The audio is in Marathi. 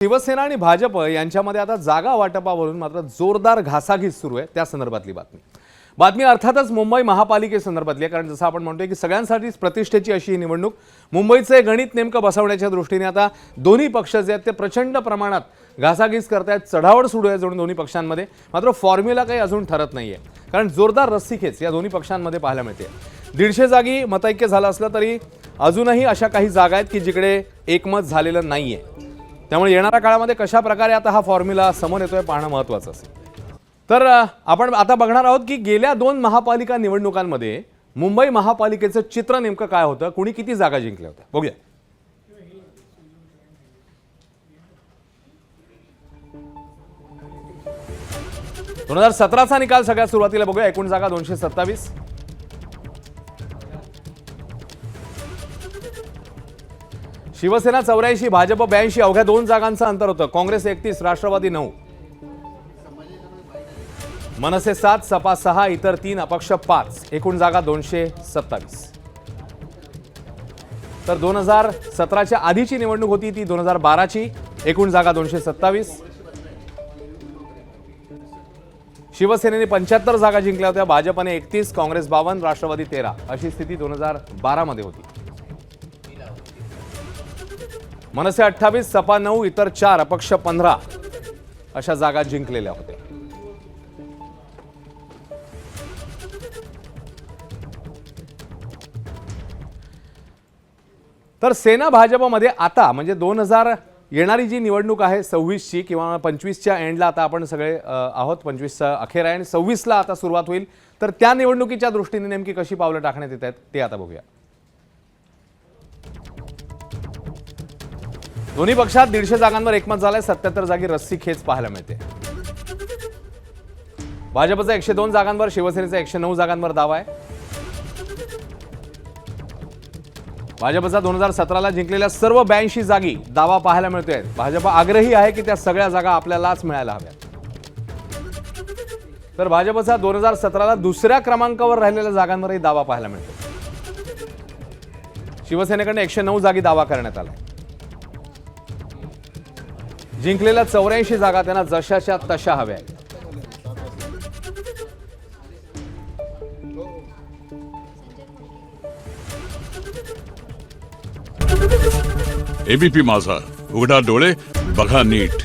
शिवसेना आणि भाजप यांच्यामध्ये आता जागा वाटपावरून मात्र जोरदार घासाघीस सुरू आहे। त्या संदर्भातली बातमी अर्थातच मुंबई महापालिकेसंदर्भातली आहे, कारण जसं आपण म्हणतोय की सगळ्यांसाठीच प्रतिष्ठेची अशी ही निवडणूक मुंबईचे गणित नेमकं बसवण्याच्या दृष्टीने आता दोन्ही पक्ष जे आहेत ते प्रचंड प्रमाणात घासाघीस करतायत। चढावड सुरू आहे जणू दोन्ही पक्षांमध्ये, मात्र फॉर्म्युला काही अजून ठरत नाहीये, कारण जोरदार रस्सीखेच या दोन्ही पक्षांमध्ये पाहायला मिळते। 150 जागी मतैक्य झालं असलं तरी अजूनही अशा काही जागा आहेत की जिकडे एकमत झालेलं नाहीये। त्यामुळे येणाऱ्या काळामध्ये कशा प्रकारे आता हा फॉर्म्युला समोर येतोय पाहणं महत्त्वाचं असेल। तर आपण आता बघणार आहोत की गेल्या 2 महापालिका निवडणुकांमध्ये मुंबई महापालिकेचं चित्र नेमकं काय होतं, कुणी किती जागा जिंकल्या होत्या बघूया। दोन 2017चा निकाल सगळ्यात सुरुवातीला बघूया। एकूण जागा 227, शिवसेना 84, भाजप 82, अवघ्या 2 जागांचं अंतर होतं। काँग्रेस 31, राष्ट्रवादी 9, मनसे 7, सपा 6, इतर 3, अपक्ष 5, एकूण जागा 227। तर 2017च्या आधीची निवडणूक होती ती 2012ची, एकूण जागा 227। शिवसेनेने 75 जागा जिंकल्या होत्या, भाजपने 31, काँग्रेस 52, राष्ट्रवादी 13, अशी स्थिती 2012 मध्ये होती। मनसे 28, सपा 9, इतर 4, अपक्ष 15 अशा जागा जिंकलेल्या होत्या। तर सेना भाजपमध्ये आता म्हणजे 2000 येणारी जी निवडणूक आहे 26ची किंवा 25च्या एंडला आता आपण सगळे आहोत, 25चा अखेर आहे आणि 26ला आता सुरुवात होईल। तर त्या निवडणुकीच्या दृष्टीने नेमकी कशी पावलं टाकण्यात येत आहेत ते आता बघूया। दोन्ही पक्षात 150 जागांवर एकमत झालंय, 77 जागी रस्सीखेच पाहायला मिळते। भाजपचा 102 जागांवर, शिवसेनेचा 109 जागांवर दावा आहे। भाजपचा 2017ला जिंकलेल्या सर्व 82 जागी दावा पाहायला मिळतोय। भाजप आग्रही आहे की त्या सगळ्या जागा आपल्यालाच मिळायला हव्यात। तर भाजपचा 2017ला दुसऱ्या क्रमांकावर राहिलेल्या जागांवरही दावा पाहायला मिळतो। शिवसेनेकडे 109 जागी दावा करण्यात आला। जिंकलेल्या 84 जागा त्यांना जशाच्या तशा हव्या आहेत। एबीपी माझा, उघडा डोळे बघा नीट।